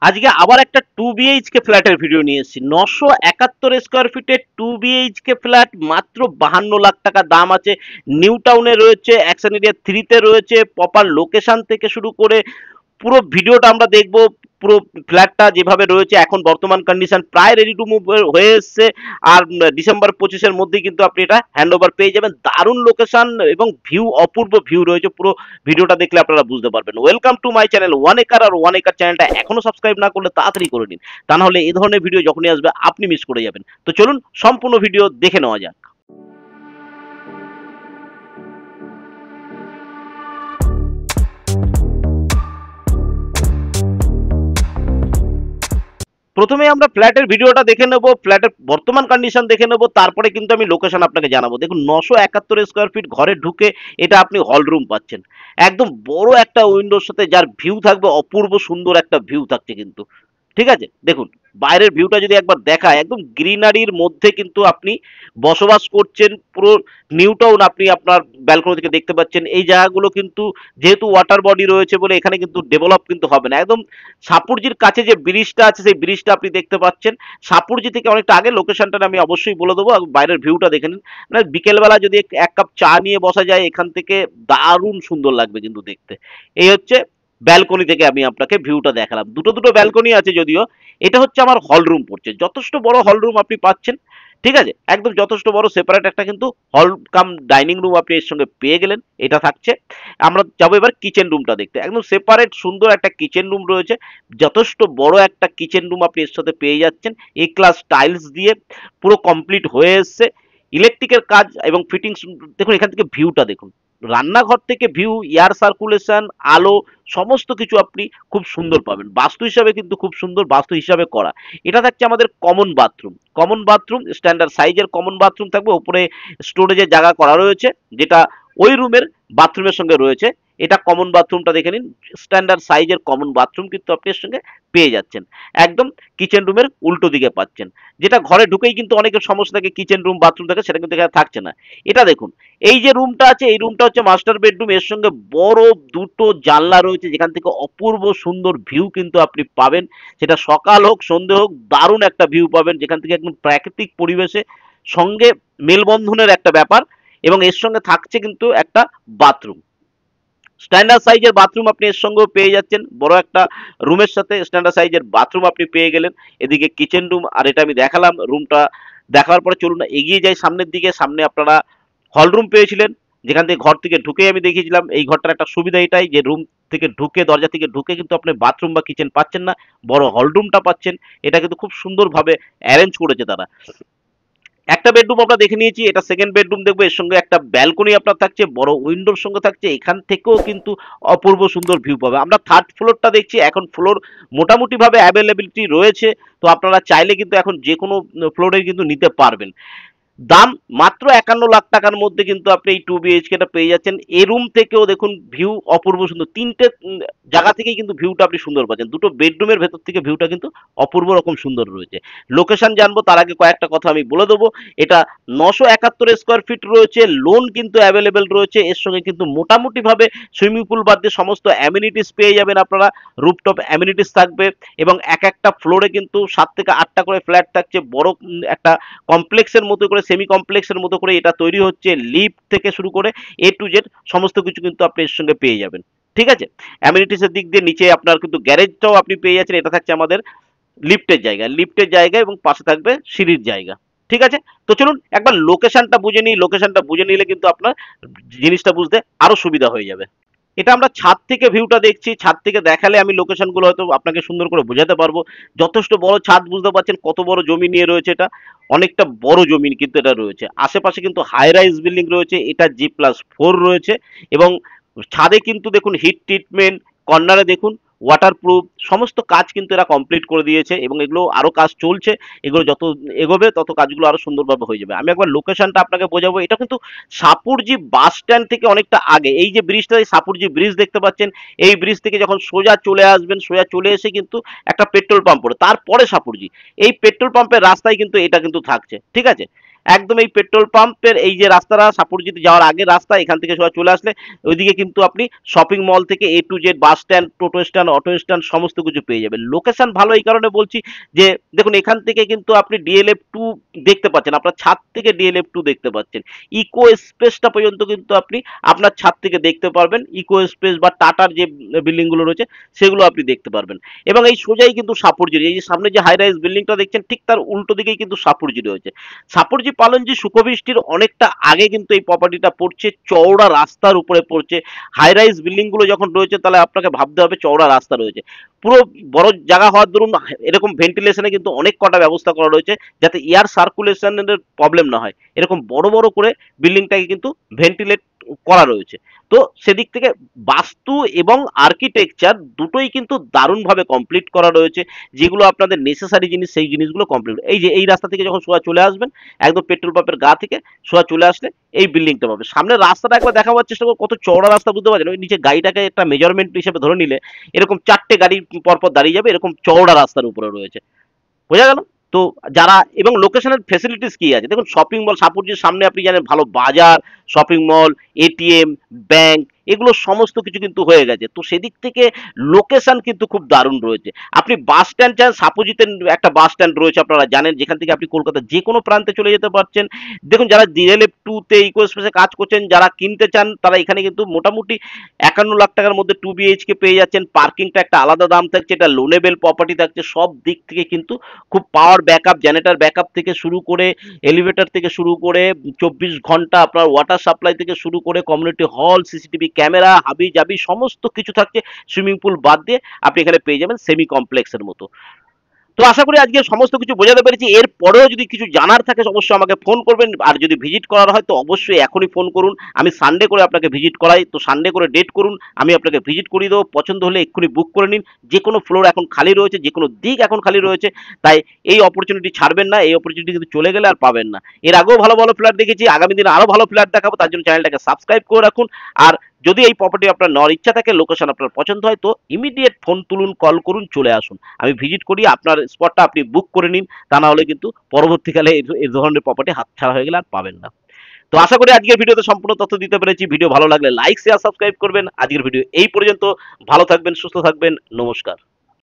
আজকে আবার একটা 2 BHK ফ্ল্যাটের ভিডিও নিয়ে এসেছি। 971 স্কোয়ার ফিটের 2 BHK ফ্ল্যাট, মাত্র 52 লাখ টাকা দাম আছে। নিউ টাউনে রয়েছে, অ্যাকশন এরিয়া 3-তে রয়েছে। প্রপার লোকেশন থেকে শুরু করে পুরো ভিডিওটা আমরা দেখবো। পুরো ফ্ল্যাটটা যেভাবে রয়েছে এখন বর্তমান কন্ডিশন প্রায় রেডি টু মুভ হয়ে এসছে। আর ডিসেম্বর 25-এর মধ্যেই কিন্তু আপনি এটা হ্যান্ড ওভার পেয়ে যাবেন। দারুণ লোকেশন এবং ভিউ, অপূর্ব ভিউ রয়েছে। পুরো ভিডিওটা দেখলে আপনারা বুঝতে পারবেন। Welcome to my channel one acre. আর ওয়ান একর চ্যানেলটা এখনো সাবস্ক্রাইব না করলে তাড়াতাড়ি করে নিন, তা নাহলে এই ধরনের ভিডিও যখনই আসবে আপনি মিস করে যাবেন। তো চলুন সম্পূর্ণ ভিডিও দেখে নেওয়া যাক। প্রথমে আমরা ফ্ল্যাটের ভিডিওটা দেখে নেব, ফ্ল্যাটের বর্তমান কন্ডিশন দেখে নেব, তারপরে কিন্তু আমি লোকেশন আপনাকে জানাবো। দেখুন, 971 স্কোয়ার ফিট ঘরে ঢুকে এটা আপনি হল রুম পাচ্ছেন। একদম বড় একটা উইন্ডোর সাথে যার ভিউ থাকবে, অপূর্ব সুন্দর একটা ভিউ থাকছে কিন্তু। ঠিক আছে, দেখুন বাইরের ভিউটা যদি একবার দেখায়, একদম গ্রিনারির মধ্যে কিন্তু আপনি বসবাস করছেন। পুরো নিউ টাউন আপনি আপনার ব্যালকনি থেকে দেখতে পাচ্ছেন। এই জায়গাগুলো কিন্তু যেহেতু ওয়াটার বডি রয়েছে বলে এখানে কিন্তু ডেভেলপ কিন্তু হবে না। একদম সাপুরজির কাছে যে ব্রিজটা আছে সেই ব্রিজটা আপনি দেখতে পাচ্ছেন। সাপুরজি থেকে অনেকটা আগে, লোকেশনটা আমি অবশ্যই বলে দেবো। বাইরের ভিউটা দেখে নিন। মানে বিকেলবেলা যদি এক কাপ চা নিয়ে বসা যায় এখান থেকে, দারুণ সুন্দর লাগবে কিন্তু দেখতে। এই হচ্ছে ব্যালকনি থেকে আমি আপনাকে ভিউটা দেখালাম। দুটো দুটো ব্যালকনি আছে যদিও। এটা হচ্ছে আমার হল রুম পড়ছে, যথেষ্ট বড় হল রুম আপনি পাচ্ছেন। ঠিক আছে, একদম যথেষ্ট বড় সেপারেট একটা কিন্তু হল কাম ডাইনিং রুম আপনি এর সঙ্গে পেয়ে গেলেন। এটা থাকছে। আমরা যাবো এবার কিচেন রুমটা দেখতে। একদম সেপারেট সুন্দর একটা কিচেন রুম রয়েছে। যথেষ্ট বড় একটা কিচেন রুম আপনি এর সাথে পেয়ে যাচ্ছেন। এ ক্লাস টাইলস দিয়ে পুরো কমপ্লিট হয়ে এসছে। ইলেকট্রিকের কাজ এবং ফিটিংস দেখুন। এখান থেকে ভিউটা দেখুন, রান্নাঘর থেকে ভিউ, এয়ার সার্কুলেশন, আলো, সমস্ত কিছু আপনি খুব সুন্দর পাবেন। বাস্তু হিসাবে কিন্তু খুব সুন্দর বাস্তু হিসাবে করা। এটা থাকছে আমাদের common bathroom. Common bathroom standard সাইজের কমন বাথরুম থাকবে। উপরে স্টোরেজের জায়গা করা রয়েছে, যেটা ওই রুমের বাথরুমের সঙ্গে রয়েছে। এটা কমন বাথরুমটা দেখে নিন। স্ট্যান্ডার্ড সাইজের কমন বাথরুম কিন্তু আপনি এর সঙ্গে পেয়ে যাচ্ছেন। একদম কিচেন রুমের উল্টো দিকে পাচ্ছেন। যেটা ঘরে ঢুকেই কিন্তু অনেকের সমস্যা থাকে, কিচেন রুম বাথরুম থাকে, সেটা কিন্তু এখানে থাকছে না। এটা দেখুন, এই যে রুমটা আছে এই রুমটা হচ্ছে মাস্টার বেডরুম। এর সঙ্গে বড় দুটো জানলা রয়েছে, যেখান থেকে অপূর্ব সুন্দর ভিউ কিন্তু আপনি পাবেন। সেটা সকাল হোক সন্ধে হোক, দারুণ একটা ভিউ পাবেন, যেখান থেকে একদম প্রাকৃতিক পরিবেশে সঙ্গে মেলবন্ধনের একটা ব্যাপার। এবং এর সঙ্গে থাকছে কিন্তু একটা বাথরুম। স্ট্যান্ডার্ড সাইজের বাথরুম আপনি এর সঙ্গেও পেয়ে যাচ্ছেন। বড় একটা রুমের সাথে স্ট্যান্ডার্ড সাইজের বাথরুম আপনি পেয়ে গেলেন। এদিকে কিচেন রুম, আর এটা আমি দেখালাম রুমটা। দেখার পরে চলুন না এগিয়ে যাই সামনের দিকে। সামনে আপনারা হল রুম পেয়েছিলেন, যেখান থেকে ঘর থেকে ঢুকে আমি দেখিয়েছিলাম। এই ঘরটার একটা সুবিধা এটাই যে রুম থেকে ঢুকে, দরজা থেকে ঢুকে কিন্তু আপনি বাথরুম বা কিচেন পাচ্ছেন না, বড় হল রুমটা পাচ্ছেন। এটা কিন্তু খুব সুন্দরভাবে অ্যারেঞ্জ করেছে তারা। একটা বেডরুম আমরা দেখে নিয়েছি, এটা সেকেন্ড বেডরুম দেখবো। এর সঙ্গে একটা ব্যালকনি আপনার থাকছে, বড় উইন্ডোর সঙ্গে থাকছে। এখান থেকেও কিন্তু অপূর্ব সুন্দর ভিউ পাবে। আমরা থার্ড ফ্লোরটা দেখছি। এখন ফ্লোর মোটামুটি ভাবে অ্যাভেলেবিলিটি রয়েছে, তো আপনারা চাইলে কিন্তু এখন যে কোনো ফ্লোরে কিন্তু নিতে পারবেন। দাম মাত্র 51 লাখ টাকার মধ্যে কিন্তু আপনি এই 2 BHK পেয়ে যাচ্ছেন। এই রুম থেকেও দেখুন ভিউ অপূর্ব সুন্দর। তিনটে জায়গা থেকেই কিন্তু ভিউটা আপনি সুন্দর পাচ্ছেন। দুটো বেডরুমের ভেতর থেকে ভিউটা কিন্তু অপূর্ব রকম সুন্দর রয়েছে। লোকেশন জানবো তার আগে কয়েকটা কথা আমি বলে দেবো। এটা 971 স্কোয়ার ফিট রয়েছে। লোন কিন্তু অ্যাভেলেবেল রয়েছে। এর সঙ্গে কিন্তু মোটামুটি ভাবে সুইমিং পুল বাদ দিয়ে সমস্ত অ্যামিনিটিস পেয়ে যাবেন আপনারা। রুফটপ অ্যামিনিটিস থাকবে এবং এক একটা ফ্লোরে কিন্তু 7 থেকে 8টা করে ফ্ল্যাট থাকছে। বড় একটা কমপ্লেক্সের মতো করে, সেমি কমপ্লেক্সের মতো করে এটা তৈরি হচ্ছে। লিফট থেকে শুরু করে এ টু জেড সমস্ত কিছু কিন্তু আপনি এর সঙ্গে পেয়ে যাবেন। ঠিক আছে, অ্যামিনিটিসের দিক দিয়ে নিচে আপনার কিন্তু গ্যারেজটাও আপনি পেয়ে যাচ্ছেন। এটা থাকছে আমাদের লিফটের জায়গা এবং পাশে থাকবে সিঁড়ির জায়গা। ঠিক আছে, তো চলুন একবার লোকেশনটা বুঝে নিই। লোকেশনটা বুঝে নিলে কিন্তু আপনার জিনিসটা বুঝতে আরো সুবিধা হয়ে যাবে। এটা আমরা ছাদ থেকে ভিউটা দেখছি। ছাদ থেকে দেখালে আমি লোকেশনগুলো হয়তো আপনাকে সুন্দর করে বোঝাতে পারবো। যথেষ্ট বড় ছাদ, বুঝতে পারছেন কত বড় জমি নিয়ে রয়েছে এটা। অনেকটা বড় জমি কিন্তু এটা রয়েছে। আশেপাশে কিন্তু হাই রাইজ বিল্ডিং রয়েছে। এটা G+4 রয়েছে। এবং ছাদে কিন্তু দেখুন হিট ট্রিটমেন্ট, কর্নারে দেখুন ওয়াটারপ্রুফ, সমস্ত কাজ কিন্তু এরা কমপ্লিট করে দিয়েছে এবং এগুলো আরো কাজ চলছে। এগুলো যত এগোবে তত কাজগুলো আরো সুন্দরভাবে হয়ে যাবে। আমি একবার লোকেশনটা আপনাকে বোঝাবো। এটা কিন্তু সাপুরজি বাস স্ট্যান্ড থেকে অনেকটা আগে। এই যে ব্রিজটা, এই সাপুরজি ব্রিজ দেখতে পাচ্ছেন, এই ব্রিজ থেকে যখন সোজা চলে আসবেন, সোজা চলে এসে কিন্তু একটা পেট্রোল পাম্প পড়ে, তারপরে সাপুরজি। এই পেট্রোল পাম্পের রাস্তায় কিন্তু এটা কিন্তু থাকছে। ঠিক আছে, একদম এই পেট্রোল পাম্পের এই যে রাস্তাটা সাপুরজিতে যাওয়ার আগের রাস্তা, এখান থেকে সোজা চলে আসলে ওইদিকে কিন্তু আপনি শপিং মল থেকে এ to Z bus stand, toto stand, auto stand সমস্ত কিছু পেয়ে যাবেন। লোকেশন ভালো এই কারণে বলছি যে দেখুন এখান থেকে কিন্তু আপনি ডিএলএফ টু দেখতে পাচ্ছেন, আপনার ছাদ থেকে ডিএলএফ টু দেখতে পাচ্ছেন। ইকো স্পেসটা পর্যন্ত কিন্তু আপনি আপনার ছাদ থেকে দেখতে পারবেন। ইকো স্পেস বা টাটার যে বিল্ডিং গুলো রয়েছে সেগুলো আপনি দেখতে পারবেন। এবং এই সোজাই কিন্তু সাপুরজির, এই যে সামনে যে হাই রাইজ বিল্ডিংটা দেখছেন ঠিক তার উল্টো দিকেই কিন্তু সাপুরজি রয়েছে। সাপুরজি পালনজি সুখবৃষ্টির অনেকটা আগে কিন্তু এই প্রপার্টিটা পড়ছে, চওড়া রাস্তার উপরে পড়ছে। হাই রাইজ বিল্ডিং গুলো যখন রয়েছে তাহলে আপনাকে ভাবতে হবে চওড়া রাস্তা রয়েছে। পুরো বড় জায়গা হওয়ার দরুন এরকম ভেন্টিলেশনে কিন্তু অনেক কটা ব্যবস্থা করা রয়েছে যাতে এয়ার সার্কুলেশনের প্রবলেম না হয়। এরকম বড় বড় করে বিল্ডিংটাকে কিন্তু ভেন্টিলেট করা রয়েছে। তো সেদিক থেকে বাস্তু এবং আর্কিটেকচার দুটোই কিন্তু দারুণভাবে কমপ্লিট করা রয়েছে। যেগুলো আপনাদের নেসেসারি জিনিস সেই জিনিসগুলো কমপ্লিট। এই যে এই রাস্তা থেকে যখন সোজা চলে আসবেন একদম পেট্রোল পাম্পের গা থেকে সোজা চলে আসলে এই বিল্ডিংটা পাবে। সামনের রাস্তাটা একবার দেখাবার চেষ্টা করো, কত চওড়া রাস্তা বুঝতে পারছেন। ওই নিচে গাড়িটাকে একটা মেজারমেন্ট হিসেবে ধরে নিলে এরকম 4টে গাড়ি পরপর দাঁড়িয়ে যাবে, এরকম চওড়া রাস্তার উপরে রয়েছে। বোঝা গেল? তো যারা এবং লোকেশনের ফেসিলিটিস কি আছে দেখুন, শপিং মল সাপুরজির সামনে আপনি জানেন ভালো বাজার, শপিং মল, এটিএম, ব্যাংক এগুলো সমস্ত কিছু কিন্তু হয়ে গেছে। তো সেদিক থেকে লোকেশন কিন্তু খুব দারুণ রয়েছে। আপনি বাস স্ট্যান্ড চান, সাপুরজিতে একটা বাস স্ট্যান্ড রয়েছে আপনারা জানেন, যেখান থেকে আপনি কলকাতার যে কোনো প্রান্তে চলে যেতে পারছেন। দেখুন যারা ডিএলএফ টু তে ইকো স্পেসে কাজ করছেন, যারা কিনতে চান তারা এখানে কিন্তু মোটামুটি 51 লাখ টাকার মধ্যে 2 বিএইচকে পেয়ে যাচ্ছেন। পার্কিংটা একটা আলাদা দাম থাকছে, এটা লোনেবেল প্রপার্টি থাকছে। সব দিক থেকে কিন্তু খুব পাওয়ার ব্যাকআপ, জেনারেটর ব্যাকআপ থেকে শুরু করে, এলিভেটর থেকে শুরু করে, 24 ঘন্টা আপনার ওয়াটার সাপ্লাই থেকে শুরু করে, কমিউনিটি হল, সিসিটিভি ক্যামেরা, হাবি জাবি সমস্ত কিছু থাকছে। সুইমিং পুল বাদ দিয়ে আপনি এখানে পেয়ে যাবেন সেমি কমপ্লেক্সের মতো। তো আশা করি আজকে সমস্ত কিছু বোঝাতে পেরেছি। এর পরেও যদি কিছু জানার থাকে অবশ্যই আমাকে ফোন করবেন, আর যদি ভিজিট করার হয় তো অবশ্যই এখনই ফোন করুন। আমি সানডে করে আপনাকে ভিজিট করাই, তো সানডে করে ডেট করুন, আমি আপনাকে ভিজিট করিয়ে দেবো। পছন্দ হলে এক্ষুনি বুক করে নিন। যে কোনো ফ্লোর এখন খালি রয়েছে, যে কোনো দিক এখন খালি রয়েছে, তাই এই অপরচুনিটি ছাড়বেন না। এই অপরচুনিটি কিন্তু চলে গেলে আর পাবেন না। এর আগেও ভালো ভালো ফ্ল্যাট দেখেছি, আগামী দিনে আরো ভালো ফ্ল্যাট দেখাবো, তার জন্য চ্যানেলটাকে সাবস্ক্রাইব করে রাখুন। আর যদি এই প্রপার্টি আপনার নেওয়ার ইচ্ছা থাকে, লোকেশন আপনার পছন্দ হয়, তো ইমিডিয়েট ফোন তুলুন, কল করুন, চলে আসুন। আমি ভিজিট করি, আপনার স্পটটা আপনি বুক করে নিন। তা না হলে কিন্তু পরবর্তীকালে এই ধরনের প্রপার্টি হাতছাড়া হয়ে গেলে আর পাবেন না। তো আশা করি আজকের ভিডিওতে সম্পূর্ণ তথ্য দিতে পেরেছি। ভিডিও ভালো লাগলে লাইক শেয়ার সাবস্ক্রাইব করবেন। আজকের ভিডিও এই পর্যন্ত। ভালো থাকবেন, সুস্থ থাকবেন, নমস্কার।